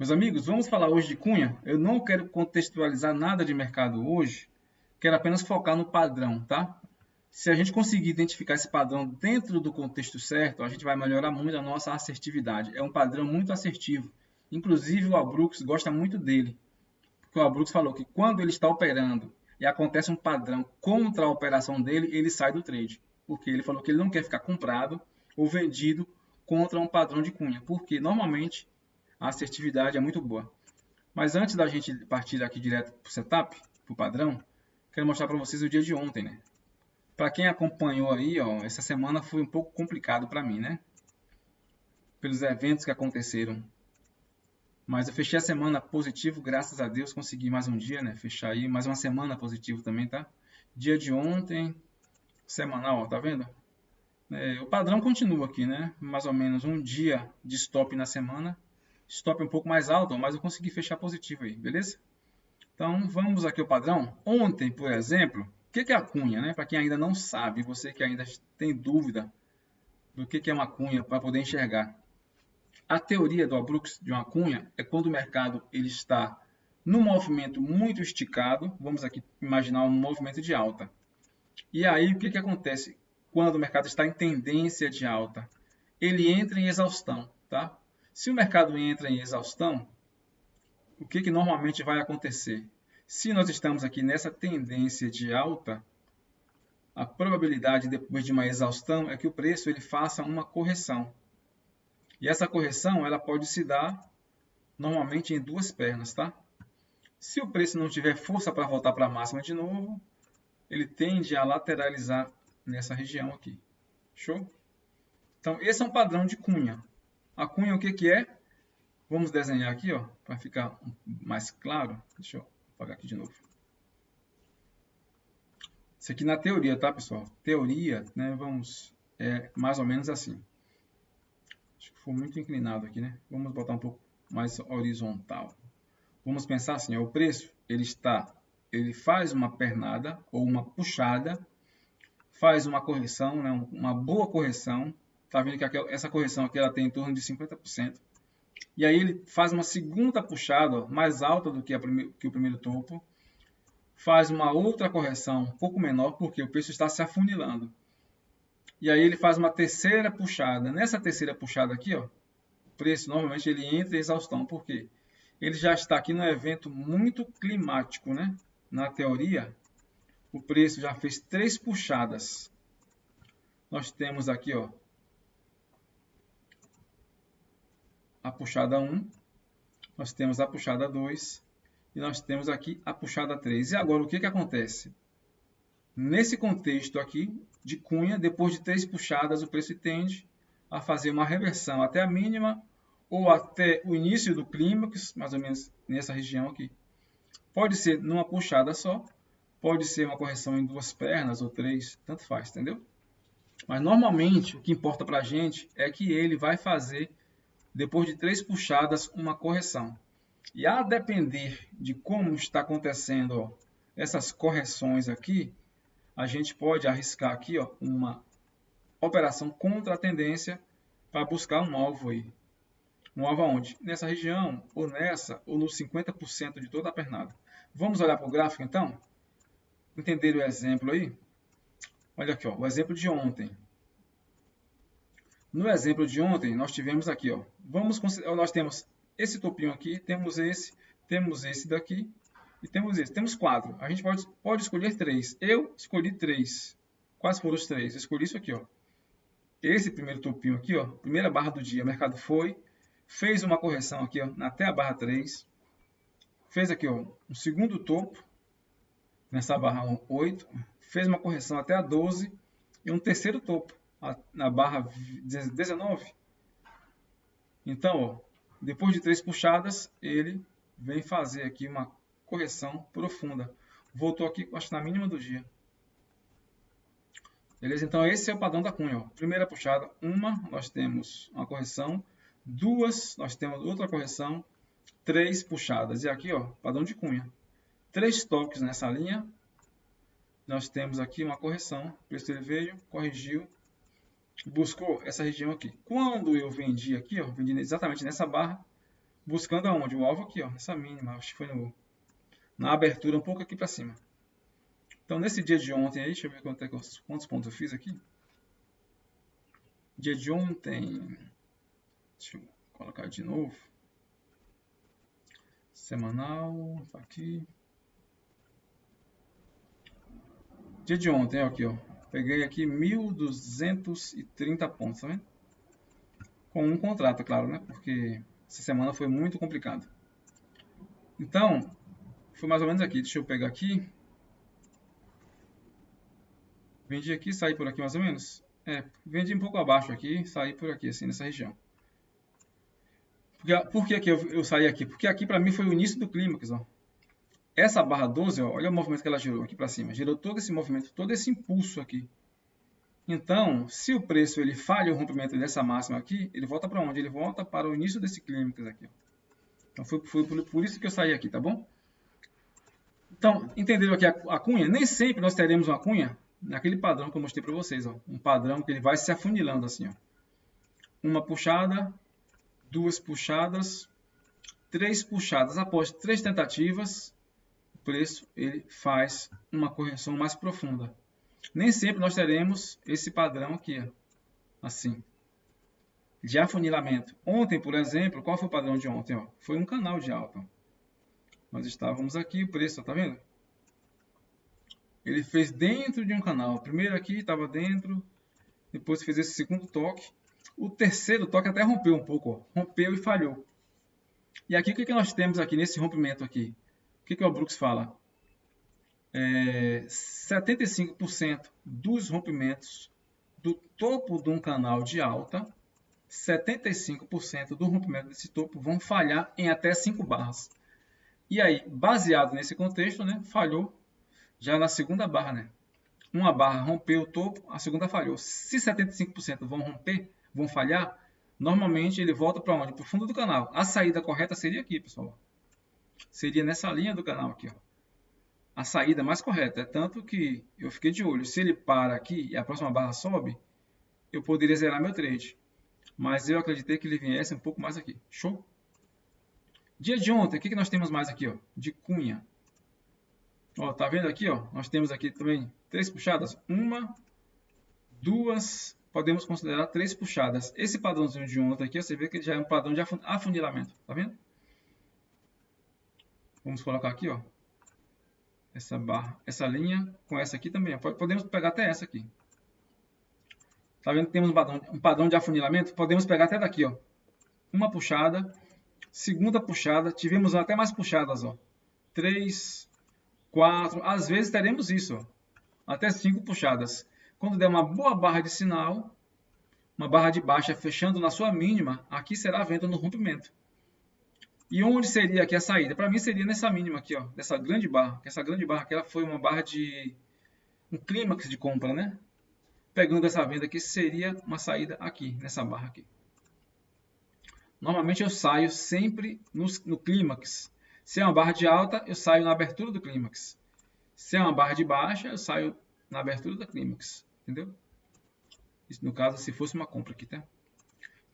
Meus amigos, vamos falar hoje de cunha. Eu não quero contextualizar nada de mercado hoje, quero apenas focar no padrão, tá? Se a gente conseguir identificar esse padrão dentro do contexto certo, a gente vai melhorar muito a nossa assertividade. É um padrão muito assertivo. Inclusive, o Albrooks gosta muito dele, porque o Albrooks falou que quando ele está operando e acontece um padrão contra a operação dele, ele sai do trade. Porque ele falou que ele não quer ficar comprado ou vendido contra um padrão de cunha, porque normalmente a assertividade é muito boa. Mas antes da gente partir aqui direto para o setup, para o padrão, quero mostrar para vocês o dia de ontem, né? Para quem acompanhou aí, ó, essa semana foi um pouco complicado para mim, né? Pelos eventos que aconteceram. Mas eu fechei a semana positivo, graças a Deus, consegui mais um dia, né? Fechar aí, mais uma semana positivo também, tá? Dia de ontem, semanal, ó, tá vendo? O padrão continua aqui, né? Mais ou menos um dia de stop na semana. Stop um pouco mais alto, mas eu consegui fechar positivo aí, beleza? Então, vamos aqui ao padrão. Ontem, por exemplo, o que é a cunha, né? Para quem ainda não sabe, você que ainda tem dúvida do que é uma cunha para poder enxergar. A teoria do Albrooks de uma cunha é quando o mercado ele está num movimento muito esticado, vamos aqui imaginar um movimento de alta. E aí, o que acontece quando o mercado está em tendência de alta? Ele entra em exaustão, tá? Se o mercado entra em exaustão, o que normalmente vai acontecer? Se nós estamos aqui nessa tendência de alta, a probabilidade depois de uma exaustão é que o preço ele faça uma correção. E essa correção ela pode se dar normalmente em duas pernas, tá? Se o preço não tiver força para voltar para a máxima de novo, ele tende a lateralizar nessa região aqui. Show? Então, esse é um padrão de cunha. A cunha o que é? Vamos desenhar aqui, ó, para ficar mais claro. Deixa eu apagar aqui de novo. Isso aqui na teoria, tá, pessoal? Teoria, né? É mais ou menos assim. Acho que foi muito inclinado aqui, né? Vamos botar um pouco mais horizontal. Vamos pensar assim, ó, o preço, ele faz uma pernada ou uma puxada, faz uma correção, né? Uma boa correção. Tá vendo que essa correção aqui ela tem em torno de 50%. E aí ele faz uma segunda puxada, ó, mais alta do que o primeiro topo. Faz uma outra correção um pouco menor, porque o preço está se afunilando. E aí ele faz uma terceira puxada. Nessa terceira puxada aqui, ó, o preço normalmente ele entra em exaustão. Por quê? Ele já está aqui num evento muito climático, né? Na teoria, o preço já fez 3 puxadas. Nós temos aqui, ó, a puxada 1, nós temos a puxada 2 e nós temos aqui a puxada 3. E agora o que acontece? Nesse contexto aqui de cunha, depois de 3 puxadas, o preço tende a fazer uma reversão até a mínima ou até o início do clímax, mais ou menos nessa região aqui. Pode ser numa puxada só, pode ser uma correção em 2 pernas ou 3, tanto faz, entendeu? Mas normalmente o que importa para a gente é que ele vai fazer, depois de 3 puxadas, uma correção. E a depender de como está acontecendo, ó, essas correções aqui, a gente pode arriscar aqui, ó, uma operação contra a tendência para buscar um alvo aí. Um alvo aonde? Nessa região, ou nessa, ou nos 50% de toda a pernada. Vamos olhar para o gráfico então? Entender o exemplo aí? Olha aqui, ó, o exemplo de ontem. No exemplo de ontem, nós tivemos aqui, ó, nós temos esse topinho aqui, temos esse daqui e temos esse. Temos 4. A gente pode escolher 3. Eu escolhi 3. Quais foram os 3? Eu escolhi isso aqui, ó. Esse primeiro topinho aqui, ó, primeira barra do dia, o mercado fez uma correção aqui, ó, até a barra 3. Fez aqui, ó, um segundo topo, nessa barra 8. Fez uma correção até a 12 e um terceiro topo na barra 19. Então, ó, depois de 3 puxadas, ele vem fazer aqui uma correção profunda. Voltou aqui, acho que na mínima do dia. Beleza? Então, esse é o padrão da cunha. Ó. Primeira puxada, nós temos uma correção. 2, nós temos outra correção. 3 puxadas. E aqui, ó, padrão de cunha. 3 toques nessa linha. Nós temos aqui uma correção. O preço ele veio, corrigiu, buscou essa região aqui. Quando eu vendi aqui, ó, vendi exatamente nessa barra, buscando aonde? O alvo aqui, ó, essa mínima, acho que foi na abertura um pouco aqui para cima. Então, nesse dia de ontem aí, deixa eu ver quantos pontos eu fiz aqui. Dia de ontem, deixa eu colocar de novo. Semanal, tá aqui. Dia de ontem, ó, aqui, ó. Peguei aqui 1.230 pontos, tá vendo? Com um contrato, claro, né? Porque essa semana foi muito complicado. Então, foi mais ou menos aqui. Deixa eu pegar aqui. Vendi aqui, saí por aqui mais ou menos. Vendi um pouco abaixo aqui, saí por aqui, assim, nessa região. Por que aqui eu saí aqui? Porque aqui para mim foi o início do clímax, ó. Essa barra 12, ó, olha o movimento que ela gerou aqui para cima. Gerou todo esse movimento, todo esse impulso aqui. Então, se o preço ele falha o rompimento dessa máxima aqui, ele volta para onde? Ele volta para o início desse clímax aqui. Ó. Então, foi por isso que eu saí aqui, tá bom? Então, entenderam aqui a cunha? Nem sempre nós teremos uma cunha naquele padrão que eu mostrei para vocês. Ó. Um padrão que ele vai se afunilando assim. Ó. Uma puxada, duas puxadas, três puxadas. Após 3 tentativas, o preço ele faz uma correção mais profunda. Nem sempre nós teremos esse padrão aqui, ó, assim, de afunilamento. Ontem, por exemplo, qual foi o padrão de ontem? Ó? Foi um canal de alta. Nós estávamos aqui, o preço, tá vendo? Ele fez dentro de um canal. Primeiro aqui estava dentro, depois fez esse segundo toque. O terceiro toque até rompeu um pouco, ó. Rompeu e falhou. E aqui, o que nós temos aqui nesse rompimento aqui? O que o Brooks fala? 75% dos rompimentos do topo de um canal de alta, 75% do rompimento desse topo vão falhar em até 5 barras. E aí, baseado nesse contexto, né, falhou já na segunda barra. Né? Uma barra rompeu o topo, a segunda falhou. Se 75% vão romper, vão falhar, normalmente ele volta para onde? Para o fundo do canal. A saída correta seria aqui, pessoal. Seria nessa linha do canal aqui, ó. A saída mais correta. É tanto que eu fiquei de olho. Se ele para aqui e a próxima barra sobe, eu poderia zerar meu trade. Mas eu acreditei que ele viesse um pouco mais aqui. Show? Dia de ontem, o que nós temos mais aqui? Ó? De cunha. Ó, tá vendo aqui? Ó? Nós temos aqui também 3 puxadas. 1, 2, podemos considerar 3 puxadas. Esse padrãozinho de ontem aqui, você vê que ele já é um padrão de afunilamento. Tá vendo? Vamos colocar aqui, ó. Essa barra, essa linha com essa aqui também. Podemos pegar até essa aqui. Tá vendo que temos um padrão de afunilamento? Podemos pegar até daqui, ó. Uma puxada, segunda puxada, tivemos até mais puxadas, ó. 3, 4, às vezes teremos isso, ó. Até 5 puxadas. Quando der uma boa barra de sinal, uma barra de baixa fechando na sua mínima, aqui será a venda no rompimento. E onde seria aqui a saída? Para mim seria nessa mínima aqui, ó, dessa grande barra. Essa grande barra aqui ela foi uma barra de um clímax de compra, né? Pegando essa venda aqui seria uma saída aqui, nessa barra aqui. Normalmente eu saio sempre no clímax. Se é uma barra de alta, eu saio na abertura do clímax. Se é uma barra de baixa, eu saio na abertura do clímax. Entendeu? Isso no caso, se fosse uma compra aqui, tá?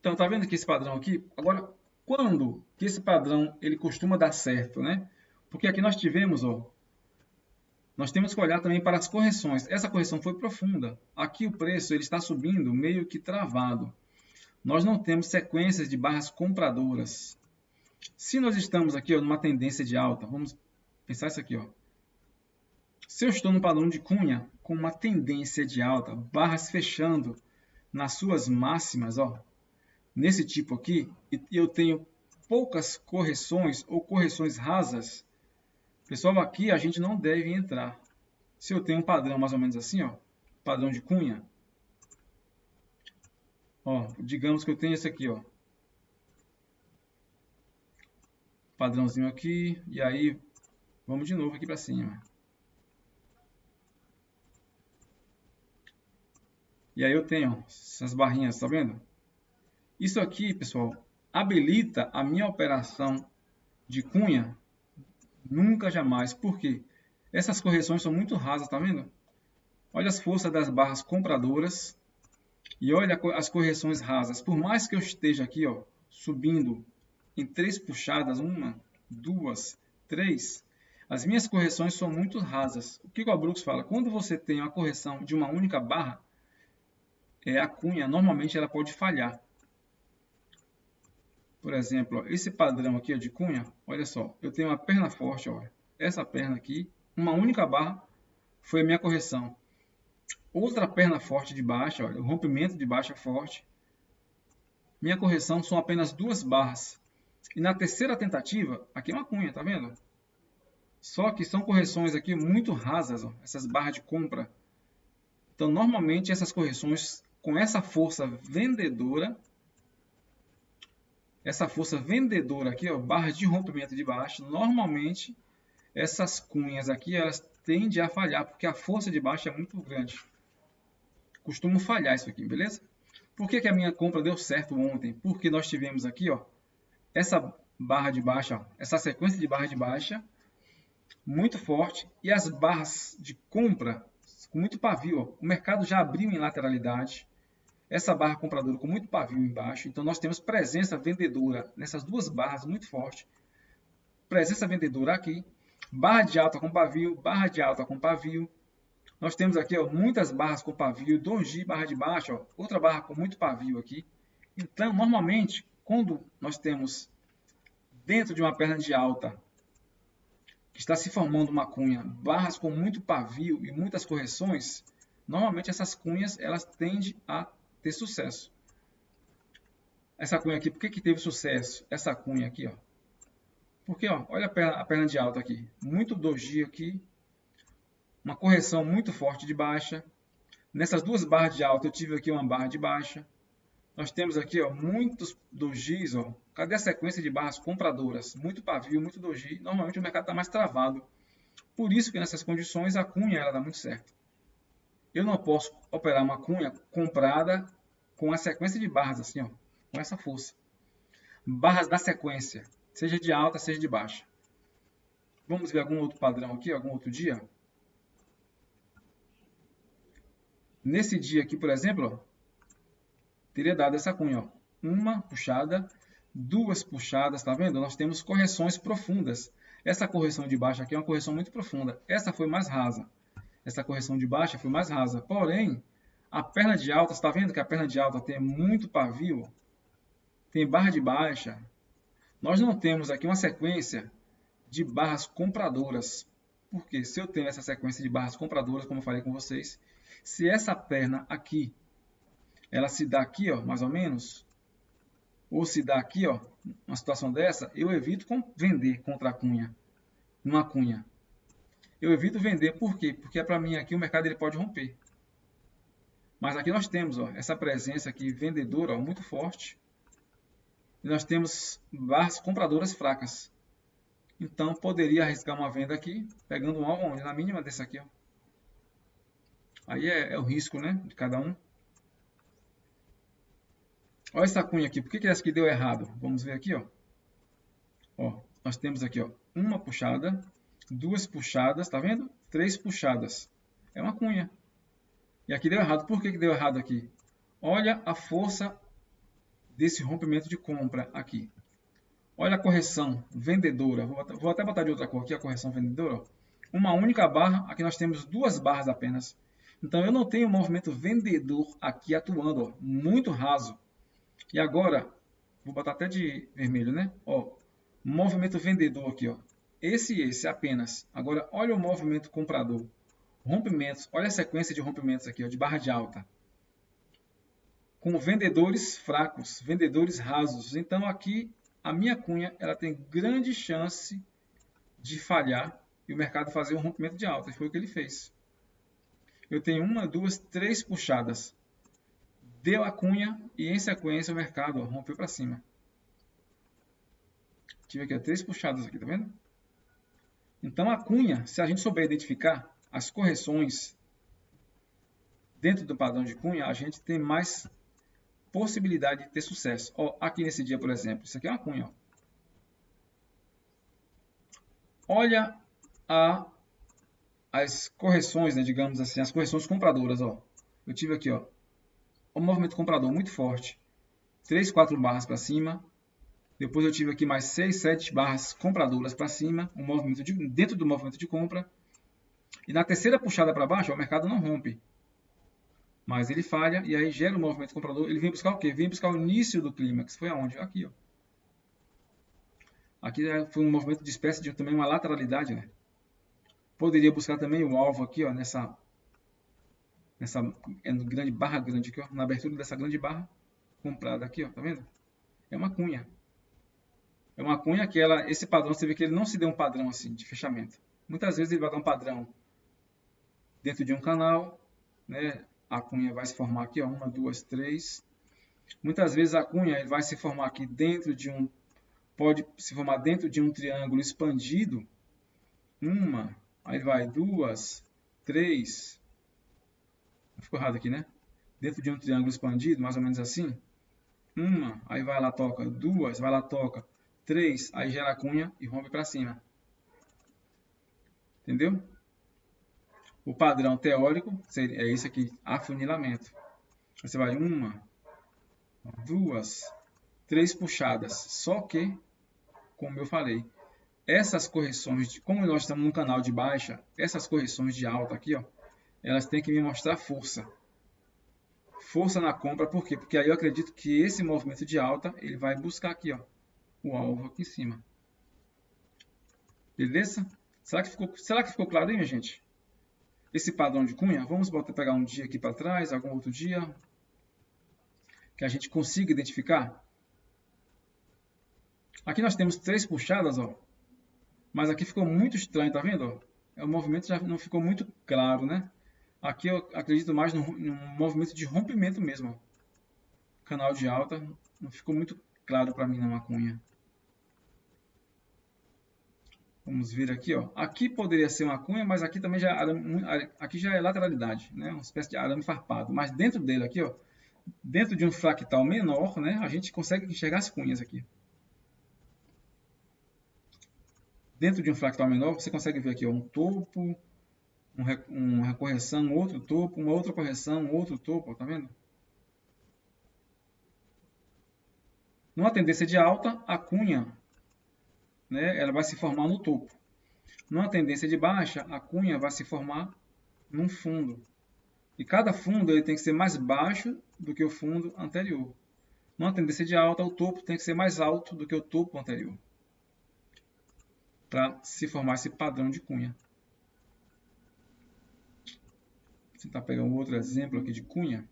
Então, tá vendo aqui esse padrão aqui? Agora, quando que esse padrão ele costuma dar certo, né? Porque aqui nós tivemos, ó, nós temos que olhar também para as correções. Essa correção foi profunda. Aqui o preço ele está subindo meio que travado. Nós não temos sequências de barras compradoras. Se nós estamos aqui, ó, numa tendência de alta, vamos pensar isso aqui, ó. Se eu estou no padrão de cunha com uma tendência de alta, barras fechando nas suas máximas, ó, nesse tipo aqui, e eu tenho poucas correções ou correções rasas, pessoal, aqui a gente não deve entrar. Se eu tenho um padrão mais ou menos assim, ó, padrão de cunha, ó, digamos que eu tenho esse aqui, ó, padrãozinho aqui, e aí vamos de novo aqui para cima. E aí eu tenho essas barrinhas, tá vendo? Isso aqui, pessoal, habilita a minha operação de cunha? Nunca, jamais. Por quê? Essas correções são muito rasas, tá vendo? Olha as forças das barras compradoras e olha as correções rasas. Por mais que eu esteja aqui, ó, subindo em 3 puxadas, 1, 2, 3, as minhas correções são muito rasas. O que o Brooks fala? Quando você tem uma correção de uma única barra, a cunha, normalmente, ela pode falhar. Por exemplo, ó, esse padrão aqui ó, de cunha, olha só, eu tenho uma perna forte, ó, essa perna aqui, uma única barra foi a minha correção. Outra perna forte de baixa, olha, o rompimento de baixa forte. Minha correção são apenas 2 barras. E na terceira tentativa, aqui é uma cunha, tá vendo? Só que são correções aqui muito rasas, ó, essas barras de compra. Então, normalmente, essas correções com essa força vendedora aqui, ó, barras de rompimento de baixo, normalmente essas cunhas aqui, elas tendem a falhar, porque a força de baixo é muito grande. Costumo falhar isso aqui, beleza? Por que a minha compra deu certo ontem? Porque nós tivemos aqui, ó, essa barra de baixa, ó, essa sequência de barra de baixa, muito forte, e as barras de compra com muito pavio, ó. O mercado já abriu em lateralidade, essa barra compradora com muito pavio embaixo, então nós temos presença vendedora nessas 2 barras muito forte, presença vendedora aqui, barra de alta com pavio, barra de alta com pavio, nós temos aqui ó, muitas barras com pavio, doji, barra de baixo, ó, outra barra com muito pavio aqui, então normalmente quando nós temos dentro de uma perna de alta que está se formando uma cunha, barras com muito pavio e muitas correções, normalmente essas cunhas elas tendem a ter sucesso. Essa cunha aqui, por que teve sucesso? Essa cunha aqui, ó. Porque, ó, olha a perna de alta aqui. Muito doji aqui. Uma correção muito forte de baixa. Nessas 2 barras de alta, eu tive aqui uma barra de baixa. Nós temos aqui, ó, muitos dojis, ó. Cadê a sequência de barras compradoras? Muito pavio, muito doji. Normalmente o mercado está mais travado. Por isso que nessas condições a cunha ela dá muito certo. Eu não posso operar uma cunha comprada com a sequência de barras assim, ó, com essa força. Barras da sequência, seja de alta, seja de baixa. Vamos ver algum outro padrão aqui, algum outro dia? Nesse dia aqui, por exemplo, ó, teria dado essa cunha, ó, 1 puxada, 2 puxadas, tá vendo? Nós temos correções profundas. Essa correção de baixa aqui é uma correção muito profunda. Essa foi mais rasa. Essa correção de baixa foi mais rasa. Porém, a perna de alta, você está vendo que a perna de alta tem muito pavio? Tem barra de baixa. Nós não temos aqui uma sequência de barras compradoras. Porque se eu tenho essa sequência de barras compradoras, como eu falei com vocês, se essa perna aqui, ela se dá aqui, ó, mais ou menos, ou se dá aqui, ó, uma situação dessa, eu evito vender contra a cunha, uma cunha. Eu evito vender, por quê? Porque para mim aqui o mercado ele pode romper. Mas aqui nós temos ó, essa presença aqui vendedora ó, muito forte. E nós temos barras compradoras fracas. Então poderia arriscar uma venda aqui, pegando um alvo onde? Na mínima desse aqui. Ó. Aí é o risco né, de cada um. Olha essa cunha aqui, por que essa aqui deu errado? Vamos ver aqui. Ó, nós temos aqui ó, 1 puxada, 2 puxadas, tá vendo? 3 puxadas. É uma cunha. E aqui deu errado. Por que deu errado aqui? Olha a força desse rompimento de compra aqui. Olha a correção vendedora. Vou até botar de outra cor aqui a correção vendedora. Ó. Uma única barra. Aqui nós temos 2 barras apenas. Então eu não tenho movimento vendedor aqui atuando. Ó, muito raso. E agora, vou botar até de vermelho, né? Ó, movimento vendedor aqui. Ó. Esse apenas. Agora olha o movimento comprador. Rompimentos, olha a sequência de rompimentos aqui, ó, de barra de alta. Com vendedores fracos, vendedores rasos. Então aqui a minha cunha ela tem grande chance de falhar e o mercado fazer um rompimento de alta. Foi o que ele fez. Eu tenho 1, 2, 3 puxadas. Deu a cunha e em sequência o mercado ó, rompeu para cima. Tive aqui ó, 3 puxadas aqui, tá vendo? Então a cunha, se a gente souber identificar as correções dentro do padrão de cunha, a gente tem mais possibilidade de ter sucesso. Ó, aqui nesse dia, por exemplo, isso aqui é uma cunha. Ó. Olha as correções, né, digamos assim, as correções compradoras. Ó. Eu tive aqui ó, um movimento comprador muito forte. 3, 4 barras para cima. Depois eu tive aqui mais 6, 7 barras compradoras para cima, dentro do movimento de compra. E na terceira puxada para baixo, o mercado não rompe. Mas ele falha e aí gera o movimento comprador. Ele vem buscar o quê? Vem buscar o início do clímax. Foi aonde? Aqui, ó. Aqui foi um movimento de espécie de também uma lateralidade, né? Poderia buscar também o alvo aqui, ó, nessa grande barra grande aqui, ó, na abertura dessa grande barra comprada aqui, ó, tá vendo? É uma cunha. É uma cunha que esse padrão, você vê que ele não se deu um padrão assim de fechamento. Muitas vezes ele vai dar um padrão dentro de um canal, né? A cunha vai se formar aqui, ó, 1, 2, 3. Muitas vezes a cunha ele vai se formar aqui pode se formar dentro de um triângulo expandido. Aí vai 2, 3. Ficou errado aqui, né? Dentro de um triângulo expandido, mais ou menos assim. Aí vai lá, toca. 2, vai lá, toca. 3, aí gera a cunha e rompe para cima. Entendeu? O padrão teórico é esse aqui, afunilamento. Você vai 1, 2, 3 puxadas. Só que, como eu falei, essas correções, como nós estamos num canal de baixa, essas correções de alta aqui, ó, elas têm que me mostrar força. Força na compra, por quê? Porque aí eu acredito que esse movimento de alta, ele vai buscar aqui, ó, o alvo aqui em cima. Beleza? Será que ficou claro aí, minha gente? Esse padrão de cunha, vamos pegar um dia aqui para trás, algum outro dia, que a gente consiga identificar. Aqui nós temos 3 puxadas, ó, mas aqui ficou muito estranho, tá vendo? O movimento já não ficou muito claro, né? Aqui eu acredito mais num movimento de rompimento mesmo. Ó. Canal de alta, não ficou muito claro para mim na cunha. Vamos ver aqui, ó. Aqui poderia ser uma cunha, mas aqui também aqui já é lateralidade, né? Uma espécie de arame farpado. Mas dentro dele aqui, ó, dentro de um fractal menor, né? A gente consegue enxergar as cunhas aqui. Dentro de um fractal menor, você consegue ver aqui, ó, um topo, uma correção, outro topo, uma outra correção, outro topo, tá vendo? Numa tendência de alta, a cunha, né, ela vai se formar no topo. Numa tendência de baixa, a cunha vai se formar num fundo. E cada fundo ele tem que ser mais baixo do que o fundo anterior. Numa tendência de alta, o topo tem que ser mais alto do que o topo anterior. Para se formar esse padrão de cunha. Vou tentar pegar um outro exemplo aqui de cunha.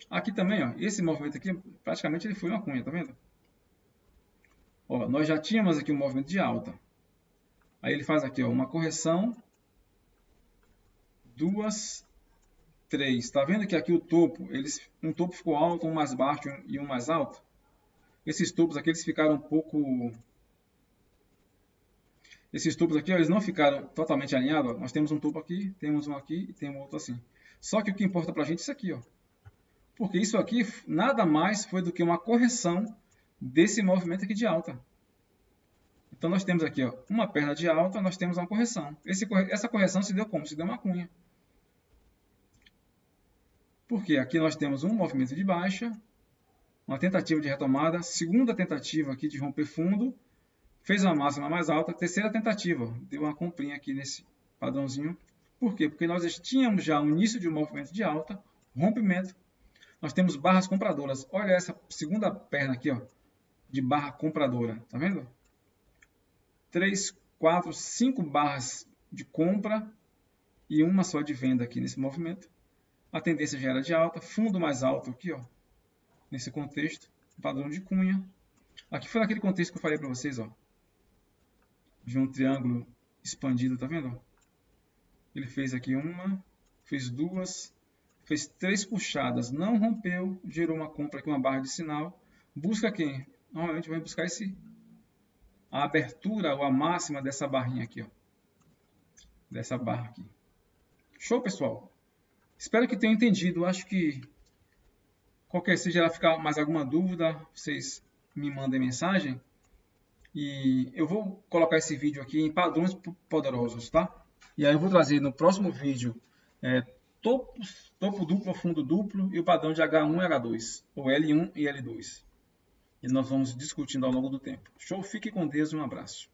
Aqui também, ó, esse movimento aqui, praticamente ele foi uma cunha, tá vendo? Ó, nós já tínhamos aqui um movimento de alta. Aí ele faz aqui, ó, uma correção, 2, 3. Tá vendo que aqui o topo, um topo ficou alto, um mais baixo e um mais alto? Esses topos aqui, eles ficaram um pouco... Esses topos aqui, ó, eles não ficaram totalmente alinhados. Ó. Nós temos um topo aqui, temos um aqui e temos outro assim. Só que o que importa pra gente é isso aqui, ó. Porque isso aqui nada mais foi do que uma correção desse movimento aqui de alta. Então nós temos aqui, ó, uma perna de alta, nós temos uma correção. Essa correção se deu como? Se deu uma cunha. Porque aqui nós temos um movimento de baixa, uma tentativa de retomada, segunda tentativa aqui de romper fundo, fez uma máxima mais alta, terceira tentativa, deu uma comprinha aqui nesse padrãozinho. Por quê? Porque nós tínhamos já o início de um movimento de alta, rompimento. Nós temos barras compradoras. Olha essa segunda perna aqui, ó, de barra compradora. Tá vendo? 3, 4, 5 barras de compra e uma só de venda aqui nesse movimento. A tendência já era de alta. Fundo mais alto aqui, ó, nesse contexto. Padrão de cunha. Aqui foi naquele contexto que eu falei para vocês, ó, de um triângulo expandido. Tá vendo? Ele fez aqui uma, fez 2... Fez 3 puxadas, não rompeu, gerou uma compra aqui, uma barra de sinal. Busca quem? Normalmente vai buscar a abertura ou a máxima dessa barrinha aqui, ó. Dessa barra aqui. Show, pessoal? Espero que tenham entendido. Acho que qualquer seja ela ficar mais alguma dúvida, vocês me mandem mensagem. E eu vou colocar esse vídeo aqui em padrões poderosos, tá? E aí eu vou trazer no próximo vídeo topo duplo, fundo duplo e o padrão de H1 e H2, ou L1 e L2. e nós vamos discutindo ao longo do tempo. Show, fique com Deus e um abraço.